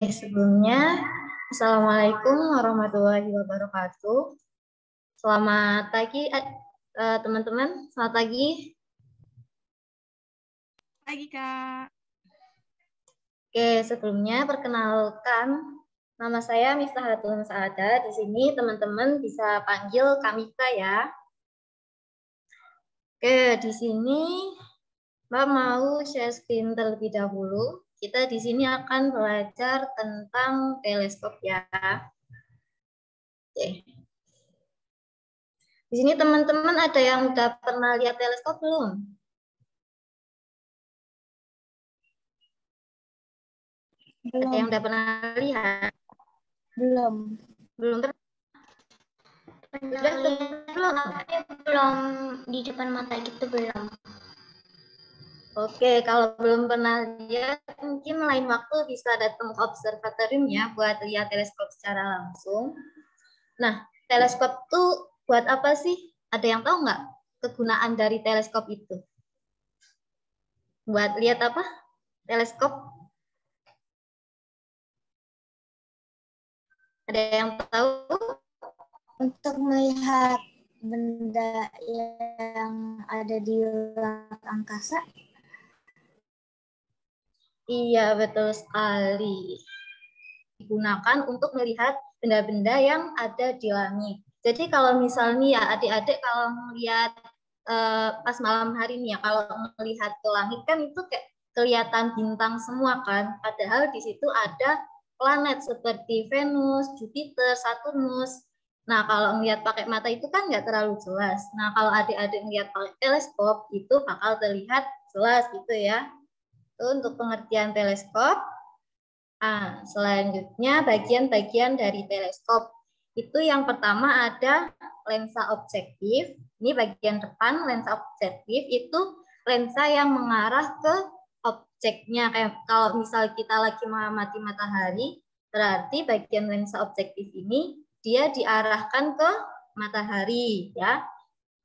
Sebelumnya, Assalamualaikum warahmatullahi wabarakatuh. Selamat pagi, teman-teman. Selamat pagi. Pagi, Kak. Oke, sebelumnya perkenalkan, nama saya Miftahatul Saada. Di sini teman-teman bisa panggil Kamika ya. Oke, di sini Mbak mau share screen terlebih dahulu. Kita di sini akan belajar tentang teleskop ya. Oke. Di sini teman-teman ada yang udah pernah lihat teleskop belum? Ada yang udah pernah lihat? Belum. Belum pernah. Belum di depan mata gitu belum. Oke, kalau belum pernah lihat, mungkin lain waktu bisa datang ke observatorium ya buat lihat teleskop secara langsung. Nah, teleskop tuh buat apa sih? Ada yang tahu nggak kegunaan dari teleskop itu? Buat lihat apa? Teleskop? Ada yang tahu? Untuk melihat benda yang ada di luar angkasa. Iya, betul sekali. Digunakan untuk melihat benda-benda yang ada di langit. Jadi kalau misalnya ya adik-adik kalau melihat pas malam hari nih ya, kalau melihat ke langit kan itu kayak kelihatan bintang semua kan. Padahal di situ ada planet seperti Venus, Jupiter, Saturnus. Nah kalau melihat pakai mata itu kan nggak terlalu jelas. Nah kalau adik-adik melihat pakai teleskop itu bakal terlihat jelas gitu ya. Itu untuk pengertian teleskop. Nah, selanjutnya bagian-bagian dari teleskop. Itu yang pertama ada lensa objektif. Ini bagian depan lensa objektif itu lensa yang mengarah ke objeknya. Kayak kalau misal kita lagi mengamati matahari, berarti bagian lensa objektif ini dia diarahkan ke matahari ya.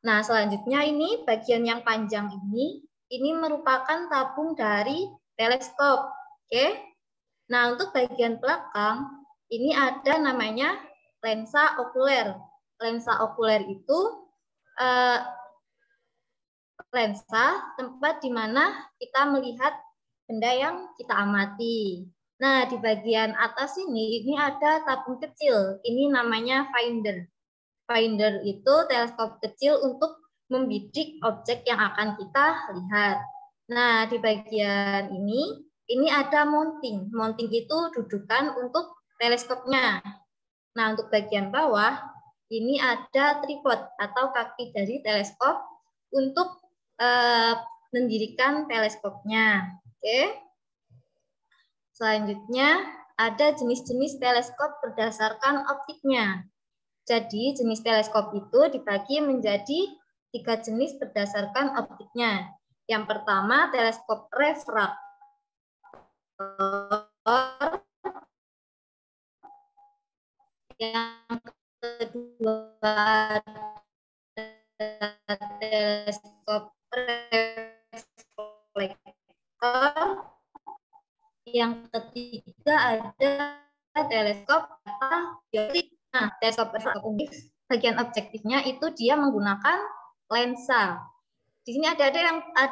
Nah, selanjutnya ini bagian yang panjang ini merupakan tabung dari teleskop. Oke. Nah, untuk bagian belakang, ini ada namanya lensa okuler. Lensa okuler itu lensa tempat di mana kita melihat benda yang kita amati. Nah, di bagian atas ini ada tabung kecil. Ini namanya finder. Finder itu teleskop kecil untuk membidik objek yang akan kita lihat. Nah, di bagian ini ada mounting. Mounting itu dudukan untuk teleskopnya. Nah, untuk bagian bawah, ini ada tripod atau kaki dari teleskop untuk mendirikan teleskopnya. Oke. Selanjutnya, ada jenis-jenis teleskop berdasarkan optiknya. Jadi jenis teleskop itu dibagi menjadi 3 jenis berdasarkan optiknya. Yang pertama teleskop refraktor, yang kedua teleskop reflektor, yang ketiga ada teleskop dioptrik. Nah, teleskop refraktor bagian objektifnya itu dia menggunakan lensa. Di sini ada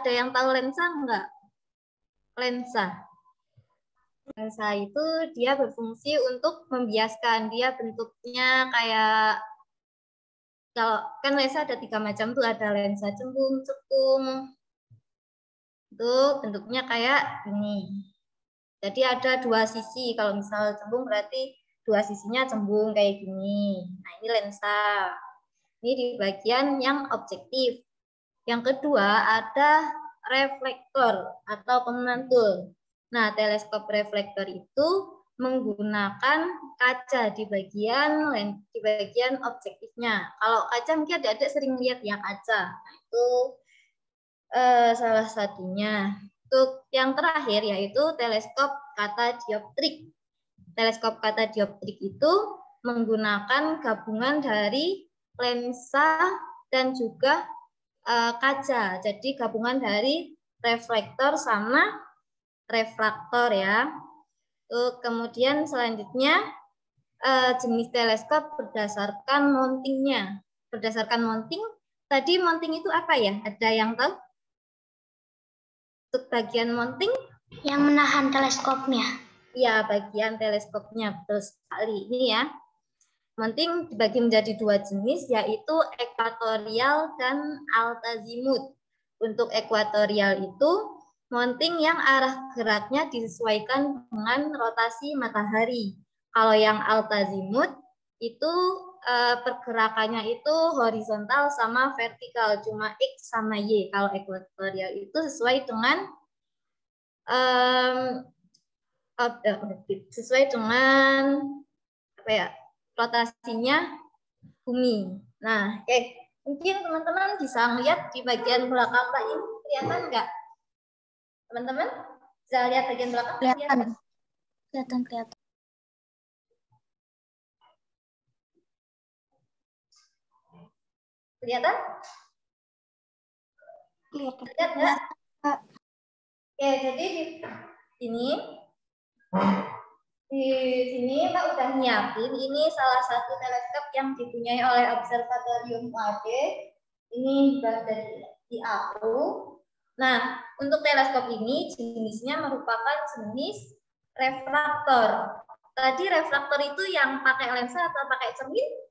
yang tahu lensa enggak? Lensa. Lensa itu dia berfungsi untuk membiaskan. Dia bentuknya kayak kalau kan lensa ada 3 macam tuh, ada lensa cembung, cekung. Itu bentuknya kayak ini. Jadi ada 2 sisi. Kalau misal cembung berarti 2 sisinya cembung kayak gini. Nah, ini lensa. Ini di bagian yang objektif. Yang kedua ada reflektor atau pemantul. Nah, teleskop reflektor itu menggunakan kaca di bagian objektifnya. Kalau kaca mungkin adik-adik sering lihat ya kaca. Nah, itu salah satunya. Untuk yang terakhir yaitu teleskop katadioptrik. Teleskop katadioptrik itu menggunakan gabungan dari lensa dan juga kaca. Jadi gabungan dari reflektor sama refraktor ya. Kemudian selanjutnya jenis teleskop berdasarkan mountingnya. Berdasarkan mounting, tadi mounting itu apa ya? Ada yang tahu? Untuk bagian mounting? Yang menahan teleskopnya. Ya, bagian teleskopnya. Betul sekali. Ini ya. Mounting dibagi menjadi dua jenis, yaitu ekuatorial dan altazimuth. Untuk ekuatorial itu mounting yang arah geraknya disesuaikan dengan rotasi matahari. Kalau yang altazimuth itu pergerakannya itu horizontal sama vertikal, cuma X sama Y. Kalau ekuatorial itu sesuai dengan apa ya, rotasinya bumi. Nah, mungkin teman-teman bisa melihat di bagian belakang Pak ini, kelihatan nggak? Teman-teman bisa lihat bagian belakang? Kelihatan. Kelihatan. Kelihatan? Kelihatan. Lihat nggak? Oke, jadi di sini Mbak udah nyiapin. Ini salah satu teleskop yang dipunyai oleh Observatorium UAD. Ini dari IAU. Nah, untuk teleskop ini jenisnya merupakan jenis refraktor. Tadi refraktor itu yang pakai lensa atau pakai cermin?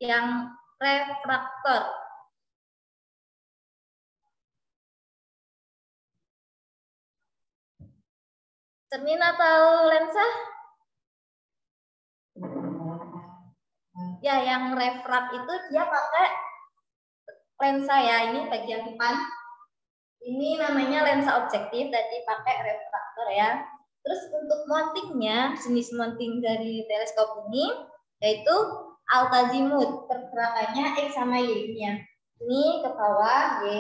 Yang refraktor. Cermin atau lensa? Ya, yang refrak itu dia pakai lensa ya. Ini bagian depan. Ini namanya lensa objektif, tadi pakai refraktor ya. Terus untuk mountingnya, jenis mounting dari teleskop ini yaitu altazimuth. Pergerakannya X sama Y-nya. Ini ke bawah, Y.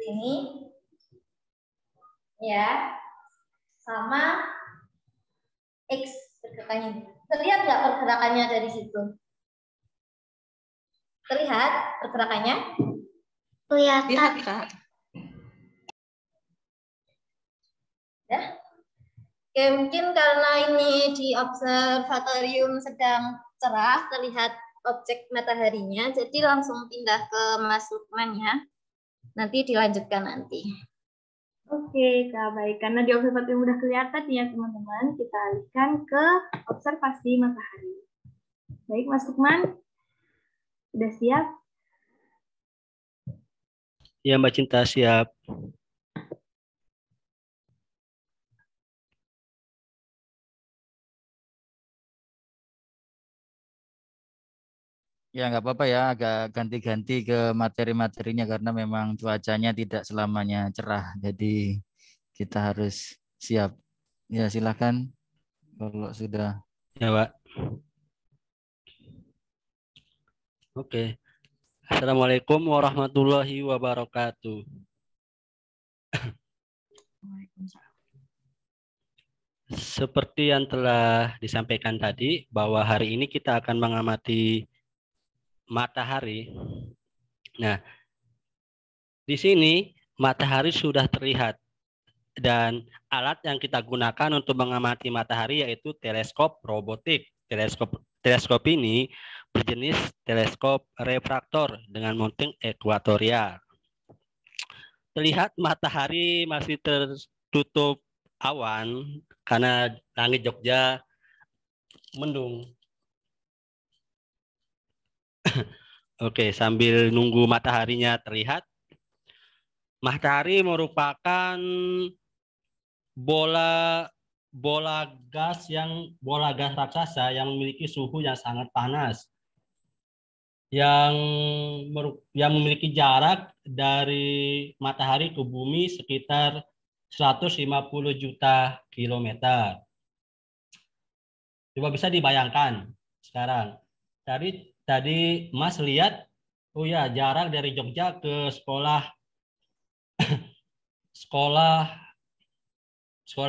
Ini ya. Sama X pergerakannya. Terlihat nggak pergerakannya dari situ? Terlihat pergerakannya? Kelihatan. Kak. Ya. Oke, mungkin karena ini di observatorium sedang cerah, terlihat objek mataharinya, jadi langsung pindah ke Mas Lukman ya. Nanti dilanjutkan nanti. Oke, Kak, baik. Karena di observatorium udah kelihatan ya, teman-teman, kita alihkan ke observasi matahari. Baik, Mas Lukman, sudah siap? Ya, Mbak Cinta, siap. Ya nggak apa-apa ya, agak ganti-ganti ke materi-materinya karena memang cuacanya tidak selamanya cerah. Jadi kita harus siap. Ya silakan kalau sudah. Ya, Pak. Oke. Assalamualaikum warahmatullahi wabarakatuh. Seperti yang telah disampaikan tadi, bahwa hari ini kita akan mengamati matahari. Nah, di sini matahari sudah terlihat. Dan alat yang kita gunakan untuk mengamati matahari yaitu teleskop robotik. Teleskop ini berjenis teleskop refraktor dengan mounting ekuatorial. Terlihat matahari masih tertutup awan karena langit Jogja mendung. Oke, sambil nunggu mataharinya terlihat. Matahari merupakan bola gas raksasa yang memiliki suhu yang sangat panas, yang memiliki jarak dari matahari ke bumi sekitar 150 juta kilometer. Coba bisa dibayangkan sekarang. Tadi Mas lihat, oh ya, jarak dari Jogja ke sekolah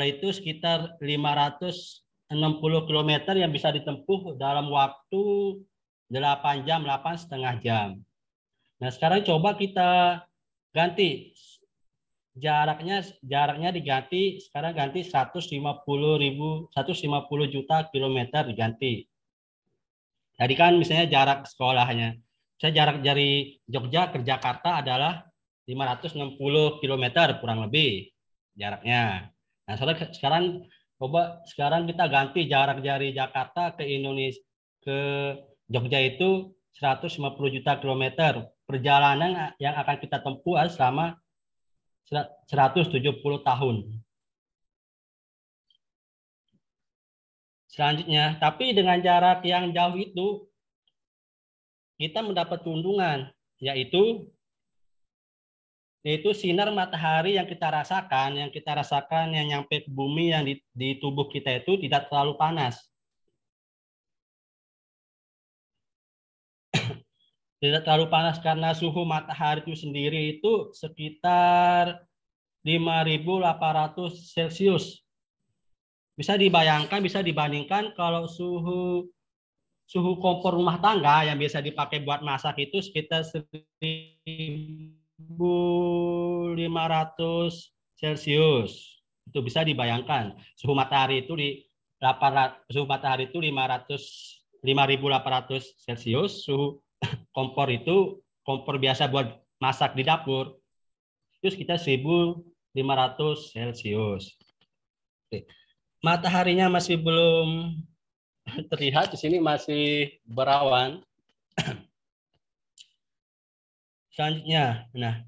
itu sekitar 560 km yang bisa ditempuh dalam waktu 8 jam, 8,5 jam. Nah, sekarang coba kita ganti. jaraknya diganti, sekarang ganti 150 juta kilometer diganti. Tadi kan misalnya jarak sekolahnya, saya jarak dari Jogja ke Jakarta adalah 560 kilometer kurang lebih jaraknya. Nah, sekarang kita ganti jarak dari Jakarta ke Indonesia ke Jogja itu 150 juta kilometer. Perjalanan yang akan kita tempuh selama 170 tahun. Selanjutnya, tapi dengan jarak yang jauh itu, kita mendapat keuntungan, yaitu sinar matahari yang kita rasakan yang nyampe ke bumi, yang di tubuh kita itu tidak terlalu panas. Tidak terlalu panas karena suhu matahari itu sendiri itu sekitar 5.800 Celcius. Bisa dibandingkan kalau suhu kompor rumah tangga yang biasa dipakai buat masak itu sekitar 1.500 Celcius. Itu bisa dibayangkan. Suhu matahari itu 5.800 Celcius. Suhu kompor itu kompor biasa buat masak di dapur itu sekitar 1.500 Celcius. Oke. Mataharinya masih belum terlihat, di sini masih berawan. Selanjutnya, nah,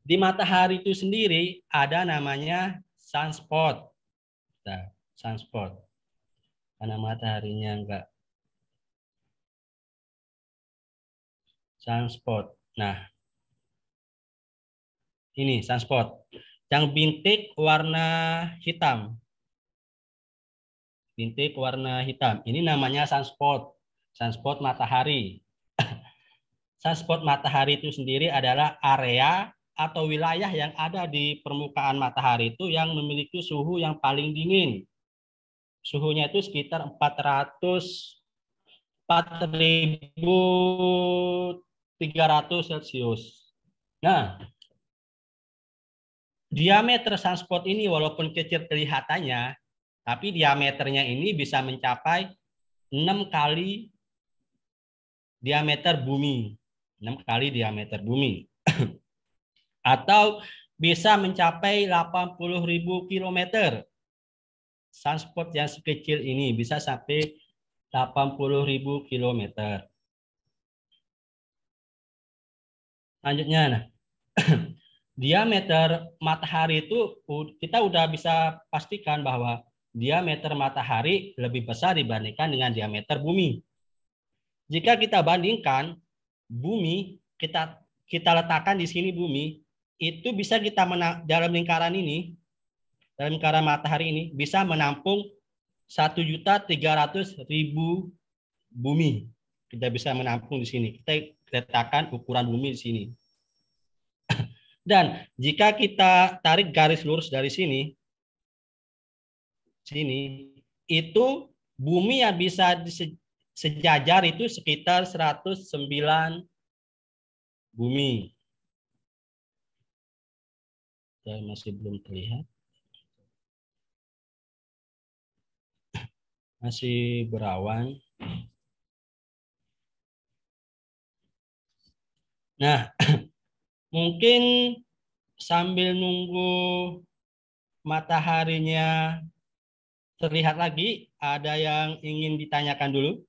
di matahari itu sendiri ada namanya sunspot. Nah, sunspot. Karena mataharinya enggak sunspot. Nah, ini sunspot. Yang bintik warna hitam. Bintik warna hitam. Ini namanya sunspot. Sunspot matahari. Sunspot matahari itu sendiri adalah area atau wilayah yang ada di permukaan matahari itu yang memiliki suhu yang paling dingin. Suhunya itu sekitar 4.300 Celcius. Nah, diameter sunspot ini walaupun kecil kelihatannya, tapi diameternya ini bisa mencapai 6 kali diameter bumi. 6 kali diameter bumi. Atau bisa mencapai 80.000 kilometer. Sunspot yang sekecil ini bisa sampai 80.000 kilometer. Selanjutnya, nah, diameter matahari itu kita udah bisa pastikan bahwa diameter matahari lebih besar dibandingkan dengan diameter bumi. Jika kita bandingkan bumi, kita letakkan di sini bumi, itu bisa kita dalam lingkaran ini, dalam lingkaran matahari ini bisa menampung 1.300.000 bumi. Kita bisa menampung di sini. Kita letakkan ukuran bumi di sini. Dan jika kita tarik garis lurus dari sini, itu bumi yang bisa sejajar itu sekitar 109 bumi. Masih belum terlihat. Masih berawan. Nah, mungkin sambil nunggu mataharinya terlihat lagi, ada yang ingin ditanyakan dulu?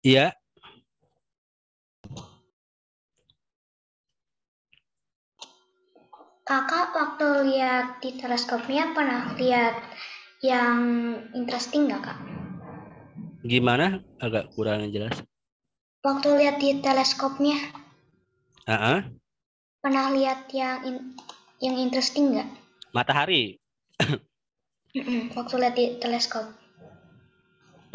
Iya. Kakak waktu lihat di teleskopnya pernah lihat yang interesting nggak, Kak? Gimana? Agak kurang jelas. Waktu lihat di teleskopnya, pernah lihat yang interesting nggak? Matahari. Waktu lihat di teleskop.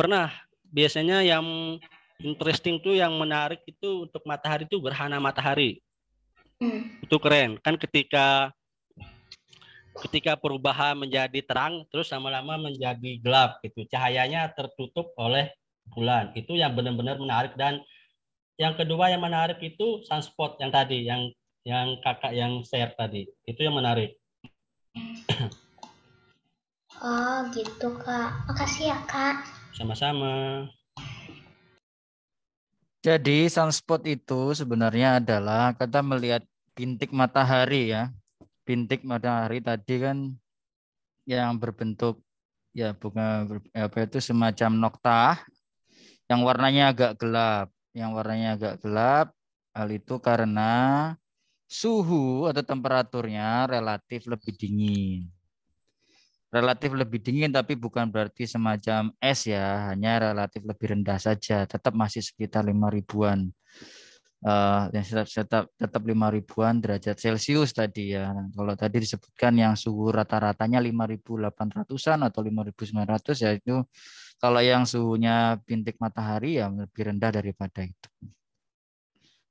Pernah. Biasanya yang interesting tuh, yang menarik itu untuk matahari itu gerhana matahari. Itu keren. Kan ketika perubahan menjadi terang, terus lama-lama menjadi gelap gitu. Cahayanya tertutup oleh bulan. Itu yang benar-benar menarik. Dan yang kedua yang menarik itu sunspot yang tadi, yang kakak yang share tadi. Itu yang menarik. Oh gitu Kak. Makasih ya Kak. Sama-sama. Jadi sunspot itu sebenarnya adalah kita melihat bintik matahari ya. Bintik matahari tadi kan yang berbentuk ya bukan apa itu semacam noktah yang warnanya agak gelap. Yang warnanya agak gelap, hal itu karena suhu atau temperaturnya relatif lebih dingin. Relatif lebih dingin tapi bukan berarti semacam es ya, hanya relatif lebih rendah saja, tetap masih sekitar 5.000-an. Tetap 5.000-an derajat Celcius tadi ya. Kalau tadi disebutkan yang suhu rata-ratanya 5.800-an atau 5.900 ya, itu kalau yang suhunya bintik matahari ya lebih rendah daripada itu.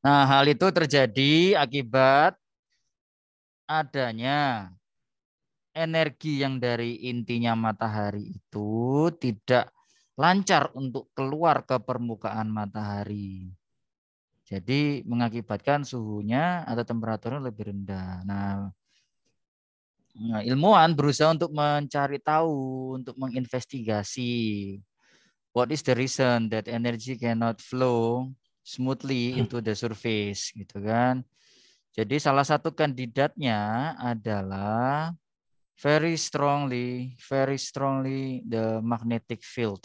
Nah, hal itu terjadi akibat adanya energi yang dari intinya matahari itu tidak lancar untuk keluar ke permukaan matahari. Jadi mengakibatkan suhunya atau temperaturnya lebih rendah. Nah, ilmuwan berusaha untuk mencari tahu, untuk menginvestigasi what is the reason that energy cannot flow smoothly into the surface, gitu kan. Jadi salah satu kandidatnya adalah very strongly the magnetic field.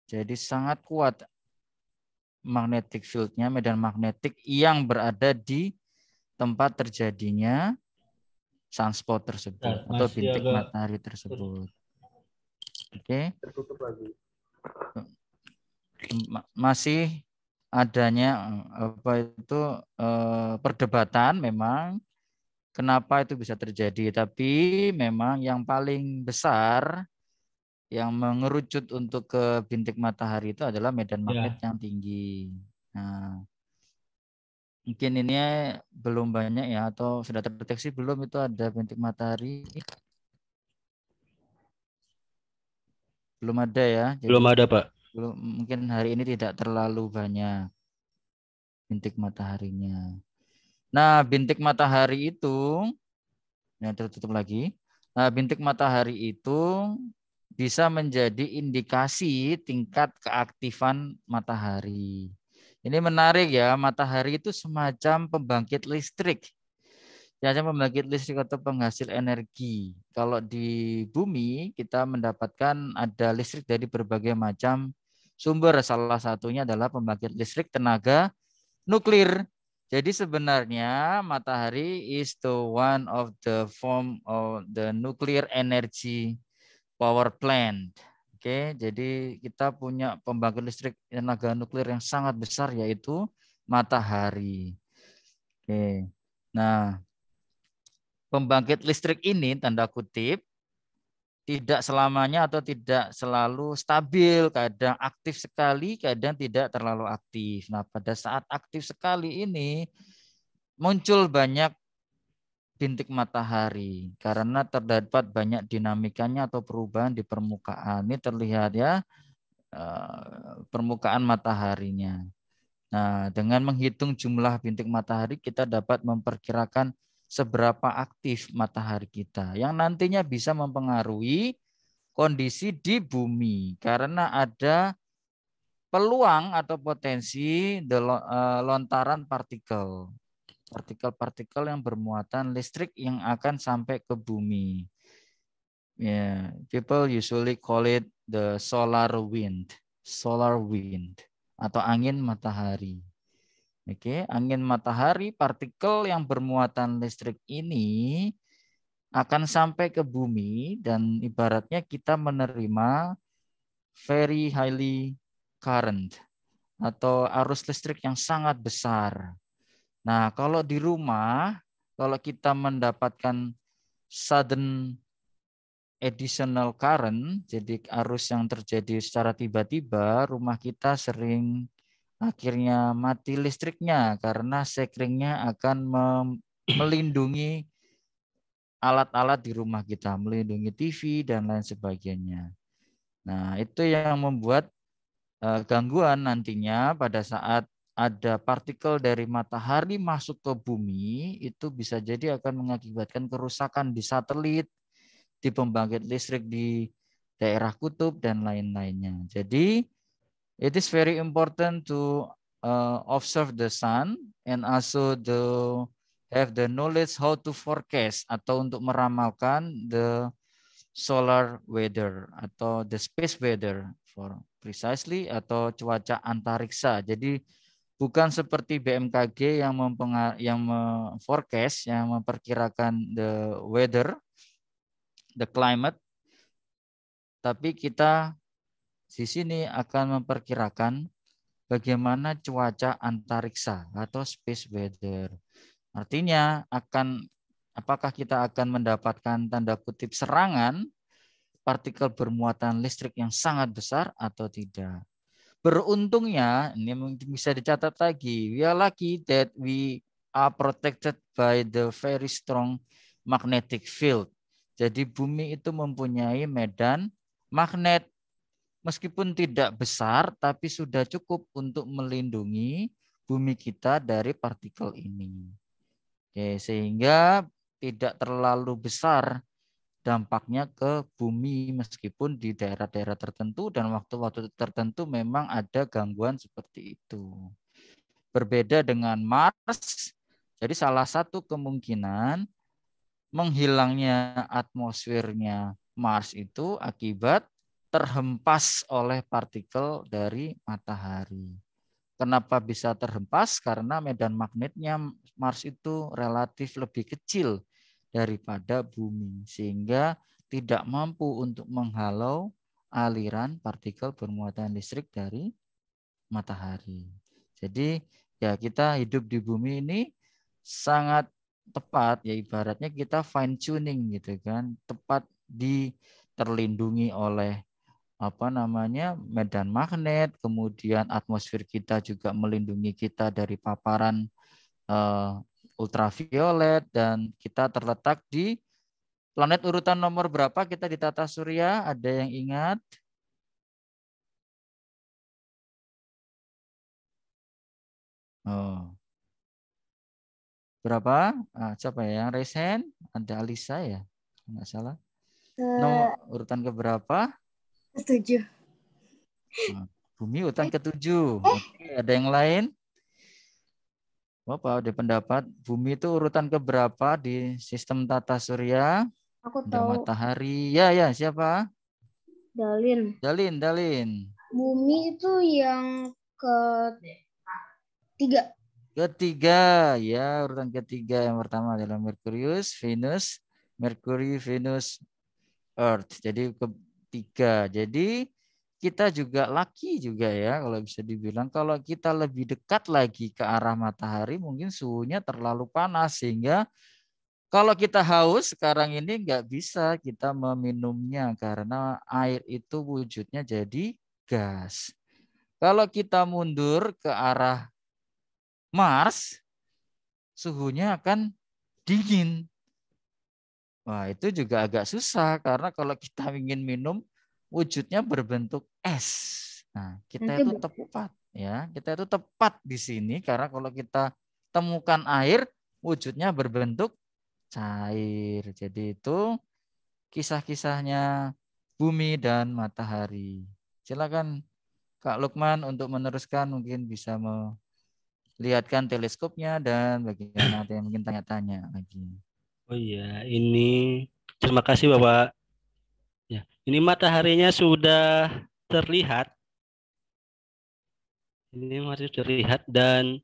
Jadi sangat kuat magnetic field-nya, medan magnetik yang berada di tempat terjadinya sunspot tersebut atau bintik matahari tersebut. Oke. Tertutup lagi. Masih adanya apa itu perdebatan memang kenapa itu bisa terjadi, tapi memang yang paling besar yang mengerucut untuk ke bintik matahari itu adalah medan magnet yang tinggi. Nah, mungkin ini belum banyak ya, atau sudah terdeteksi belum itu ada bintik matahari? Belum ada ya. Jadi Belum ada, Pak. belum, mungkin hari ini tidak terlalu banyak bintik mataharinya. Nah, bintik matahari itu yang tertutup lagi. Nah, bintik matahari itu bisa menjadi indikasi tingkat keaktifan matahari. Ini menarik ya, matahari itu semacam pembangkit listrik. Semacam pembangkit listrik atau penghasil energi. Kalau di bumi kita mendapatkan ada listrik dari berbagai macam sumber. Salah satunya adalah pembangkit listrik tenaga nuklir. Jadi sebenarnya matahari is the one of the form of the nuclear energy power plant. Oke, jadi kita punya pembangkit listrik tenaga nuklir yang sangat besar yaitu matahari. Oke. Nah, pembangkit listrik ini tanda kutip tidak selamanya atau tidak selalu stabil, kadang aktif sekali, kadang tidak terlalu aktif. Nah, pada saat aktif sekali ini muncul banyak bintik matahari karena terdapat banyak dinamikanya atau perubahan di permukaan. Ini terlihat ya permukaan mataharinya. Nah, dengan menghitung jumlah bintik matahari kita dapat memperkirakan seberapa aktif matahari kita yang nantinya bisa mempengaruhi kondisi di bumi karena ada peluang atau potensi lontaran partikel yang bermuatan listrik yang akan sampai ke bumi. Yeah, people usually call it the solar wind atau angin matahari. Oke, angin matahari, partikel yang bermuatan listrik ini akan sampai ke bumi dan ibaratnya kita menerima very highly current atau arus listrik yang sangat besar. Nah, kalau di rumah, kalau kita mendapatkan sudden additional current, jadi arus yang terjadi secara tiba-tiba, rumah kita sering akhirnya mati listriknya karena sekringnya akan melindungi alat-alat di rumah kita, melindungi TV dan lain sebagainya. Nah, itu yang membuat gangguan nantinya pada saat ada partikel dari matahari masuk ke bumi, itu bisa jadi akan mengakibatkan kerusakan di satelit, di pembangkit listrik di daerah kutub dan lain-lainnya. Jadi, it is very important to observe the sun and also have the knowledge how to forecast atau untuk meramalkan the solar weather atau the space weather for precisely atau cuaca antariksa. Jadi bukan seperti BMKG yang forecast, yang memperkirakan the weather, the climate, tapi kita di sini akan memperkirakan bagaimana cuaca antariksa atau space weather. Artinya apakah kita akan mendapatkan tanda kutip serangan partikel bermuatan listrik yang sangat besar atau tidak. Beruntungnya, ini mungkin bisa dicatat lagi, we are lucky that we are protected by the very strong magnetic field. Jadi bumi itu mempunyai medan magnet. Meskipun tidak besar, tapi sudah cukup untuk melindungi bumi kita dari partikel ini. Oke, sehingga tidak terlalu besar dampaknya ke bumi meskipun di daerah-daerah tertentu dan waktu-waktu tertentu memang ada gangguan seperti itu. Berbeda dengan Mars, jadi salah satu kemungkinan menghilangnya atmosfernya Mars itu akibat terhempas oleh partikel dari matahari. Kenapa bisa terhempas? Karena medan magnetnya Mars itu relatif lebih kecil daripada bumi, sehingga tidak mampu untuk menghalau aliran partikel bermuatan listrik dari matahari. Jadi ya kita hidup di bumi ini sangat tepat, ya ibaratnya kita fine tuning gitu kan, tepat terlindungi oleh medan magnet, kemudian atmosfer kita juga melindungi kita dari paparan ultraviolet, dan kita terletak di planet urutan nomor berapa kita di tata surya? Ada yang ingat? Oh. Berapa? Siapa ya yang raise hand? Ada Alisa ya? Enggak salah. Nomor urutan ke berapa? 7. Bumi urutan ke-7. Oke, ada yang lain? Bapak ada pendapat bumi itu urutan ke berapa di sistem tata surya? Aku Ada tahu. matahari. Ya, siapa? Dalin. Dalin. Bumi itu yang ketiga. Ketiga, ya urutan ketiga. Yang pertama adalah Merkurius, Venus, Mercury, Venus, Earth. Jadi ketiga. Jadi kita juga lucky juga ya kalau bisa dibilang, kalau kita lebih dekat lagi ke arah matahari mungkin suhunya terlalu panas sehingga kalau kita haus sekarang ini nggak bisa kita meminumnya karena air itu wujudnya jadi gas. Kalau kita mundur ke arah Mars, suhunya akan dingin. Wah, itu juga agak susah karena kalau kita ingin minum wujudnya berbentuk es. Nah, kita itu tepat ya. Kita itu tepat di sini karena kalau kita temukan air wujudnya berbentuk cair. Jadi itu kisah-kisahnya bumi dan matahari. Silakan Kak Lukman untuk meneruskan, mungkin bisa melihatkan teleskopnya dan bagaimana ada yang mungkin tanya-tanya lagi. Oh iya, ini terima kasih Bapak. Ya, ini mataharinya sudah terlihat. Ini masih terlihat dan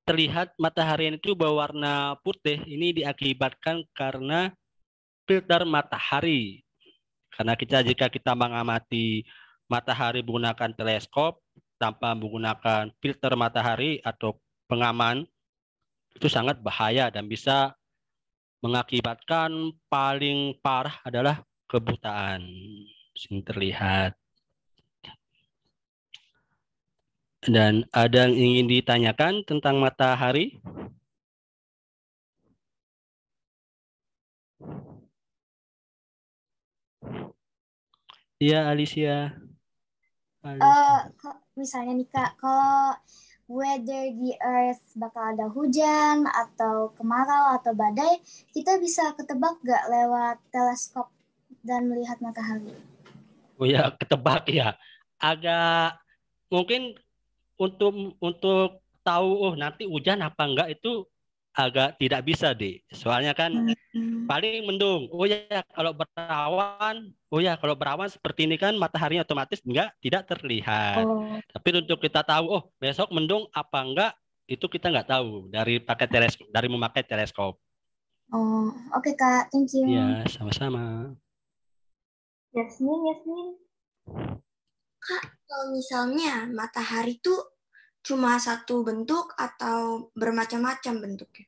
terlihat matahari itu berwarna putih. Ini diakibatkan karena filter matahari. Karena jika kita mengamati matahari menggunakan teleskop tanpa menggunakan filter matahari atau pengaman, itu sangat bahaya dan bisa mengakibatkan paling parah adalah kebutaan. Sini terlihat. Dan ada yang ingin ditanyakan tentang matahari? Iya, Alicia. Misalnya nih Kak, kalau whether di Earth bakal ada hujan atau kemarau atau badai, kita bisa ketebak nggak lewat teleskop dan melihat matahari? Oh ya, ketebak ya. Agak mungkin untuk tahu nanti hujan apa enggak itu agak tidak bisa deh. Soalnya kan paling mendung. Kalau berawan seperti ini kan mataharinya otomatis tidak terlihat. Tapi untuk kita tahu besok mendung apa enggak itu kita nggak tahu dari memakai teleskop. Oh, oke Kak, thank you. Iya, sama-sama. Yasmin. Kak, kalau misalnya matahari itu cuma satu bentuk atau bermacam-macam bentuknya?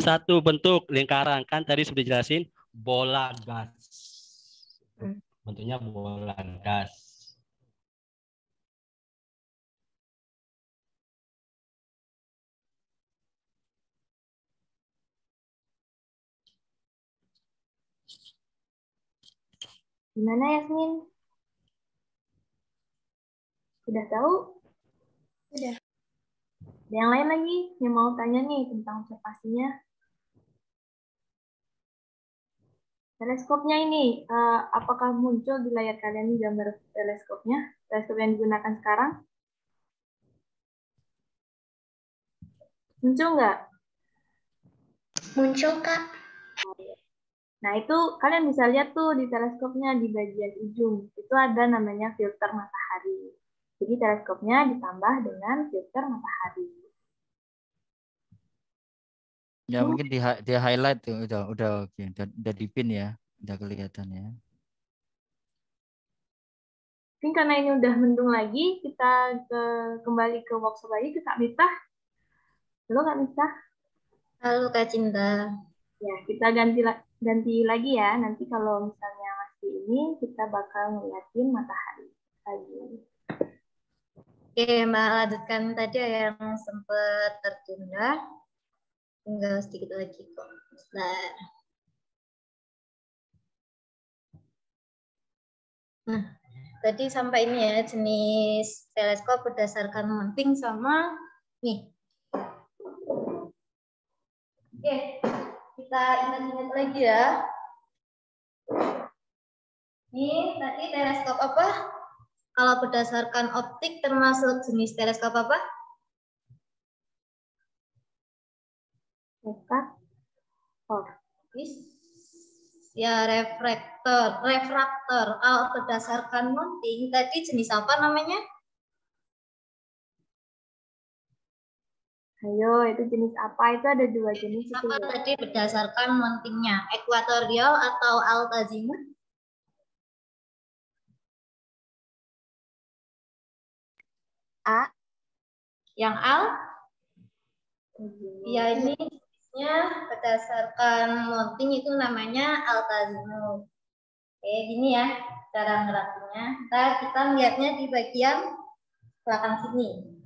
Satu bentuk lingkaran, kan tadi sudah dijelasin bola gas. Bentuknya bola gas. Gimana Yasmin? Sudah tahu? Sudah. Ada yang lain lagi yang mau tanya nih tentang observasinya? Teleskopnya ini, apakah muncul di layar kalian nih gambar teleskopnya? Teleskop yang digunakan sekarang? Muncul nggak? Muncul, Kak. Nah, itu kalian bisa lihat tuh di teleskopnya di bagian ujung. Itu ada namanya filter matahari. Jadi teleskopnya ditambah dengan filter matahari. Ya mungkin di highlight tuh udah oke, udah dipin ya, udah kelihatan ya. Mungkin karena ini udah mendung lagi, kita kembali ke workshop lagi ke Kak Miftah. Halo Kak Miftah. Halo Kak Cinta. Ya, kita ganti lagi ya. Nanti kalau misalnya masih ini, kita bakal ngeliatin matahari lagi. Oke, Mbak lanjutkan tadi yang sempat tertunda. Tinggal sedikit lagi kok. Bentar. Nah, tadi sampai ini ya, jenis teleskop berdasarkan mounting sama nih. Oke, kita ingat-ingat lagi ya. Ini tadi teleskop apa? Kalau berdasarkan optik termasuk jenis teleskop apa? Refraktor. Ya, refraktor. Kalau berdasarkan mounting, tadi jenis apa namanya? Ayo, itu jenis apa? Itu ada dua jenis. Apa itu tadi berdasarkan mountingnya? Ekuatorial atau altazimut? A. Yang al? Ya, ini jenisnya berdasarkan mounting itu namanya altazimut. Oke, gini ya cara ngerapinya. Kita lihatnya di bagian belakang sini.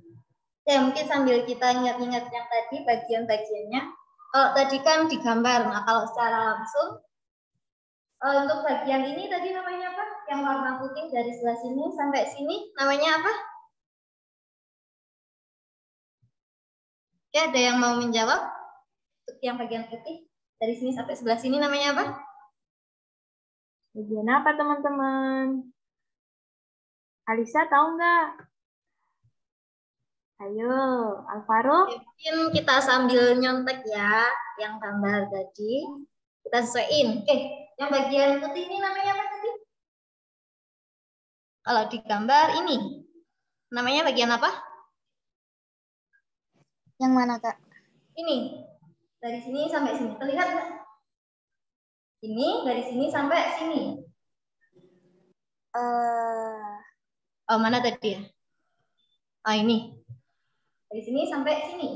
Ya, mungkin sambil kita ingat-ingat yang tadi bagian-bagiannya. Kalau tadi kan digambar, nah kalau secara langsung untuk bagian ini tadi namanya apa? Yang warna putih dari sebelah sini sampai sini namanya apa? Ya, ada yang mau menjawab? Untuk yang bagian putih dari sini sampai sebelah sini namanya apa? Bagian apa teman-teman? Alisa tahu nggak? Ayo, Alvaro. Mungkin kita sambil nyontek ya, yang gambar tadi. Kita sesuaiin. Yang bagian putih ini namanya apa tadi? Kalau di gambar ini, namanya bagian apa? Yang mana Kak? Ini. Dari sini sampai sini. Terlihat nggak? Ini dari sini sampai sini. Oh, mana tadi ya? Oh, ini. Dari sini sampai sini.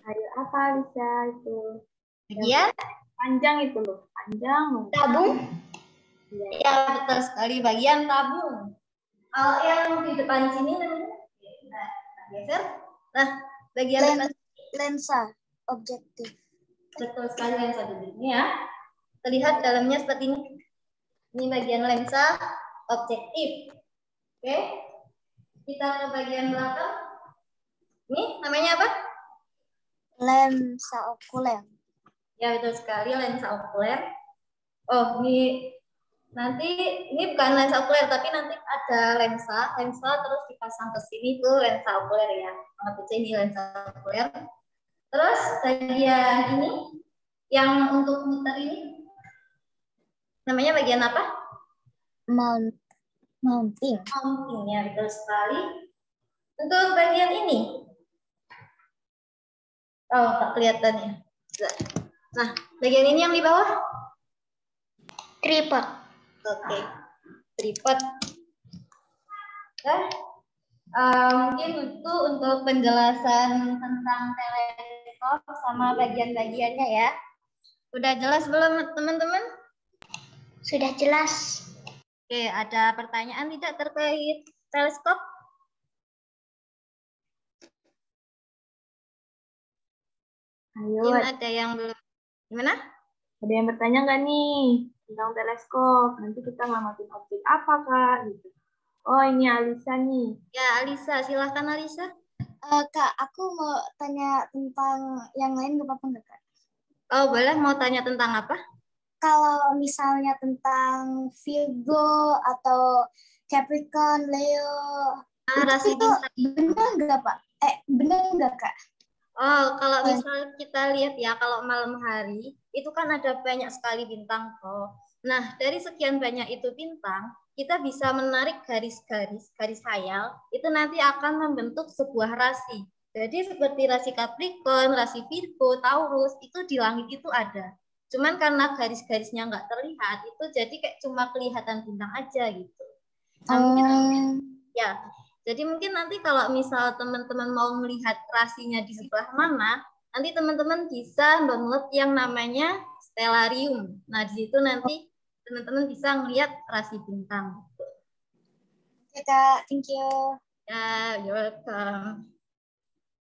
Ayo, apa Alisa itu? bagian Panjang itu loh, panjang. Tabung. ya betul sekali, bagian tabung. Kalau yang di depan sini namanya, kita geser. Nah, bagian depan Lensa objektif. betul sekali lensa dulu ini ya. Terlihat dalamnya seperti ini. Ini bagian lensa objektif. Oke, kita ke bagian belakang. Ini namanya apa? Lensa okuler. Ya betul sekali, lensa okuler. Oh, ini bukan lensa okuler, tapi nanti ada lensa terus dipasang ke sini tuh lensa okuler ya. Anggap aja ini lensa okuler. Terus bagian ini yang untuk muter ini namanya bagian apa? Mounting. Mounting ya, betul sekali. Untuk bagian ini, oh tak kelihatan ya. Nah, bagian ini yang di bawah? Tripod. Oke, tripod. Nah, mungkin itu untuk penjelasan tentang teleskop sama bagian-bagiannya ya. Udah jelas belum teman-teman? Sudah jelas. Oke, ada pertanyaan tidak terkait teleskop? Ayo, Mungkin ada yang belum. Gimana? ada yang bertanya nggak nih tentang teleskop? Nanti kita ngamatin objek apa, Kak? Gitu. Oh, ini Alisa nih. Ya, Alisa, silahkan Alisa. Kak, aku mau tanya tentang yang lain, nggak apa-apa nggak, Kak? Oh, boleh, mau tanya tentang apa? Kalau misalnya tentang Virgo atau Capricorn, Leo, Rasi itu bintang. benar nggak, Pak? Benar nggak, Kak? Oh, kalau misal kita lihat ya, kalau malam hari, itu kan ada banyak sekali bintang toh. Nah, dari sekian banyak itu bintang, kita bisa menarik garis khayal, itu nanti akan membentuk sebuah rasi. Jadi seperti rasi Capricorn, rasi Virgo, Taurus, itu di langit itu ada. Cuman karena garis-garisnya nggak terlihat, itu jadi kayak cuma kelihatan bintang aja gitu. Nah, mungkin ya, jadi mungkin nanti kalau misal teman-teman mau melihat rasinya di sebelah mana, nanti teman-teman bisa download yang namanya Stellarium. Nah, di situ nanti teman-teman bisa melihat rasi bintang. Oke, Kak. Thank you. Ya, you're welcome.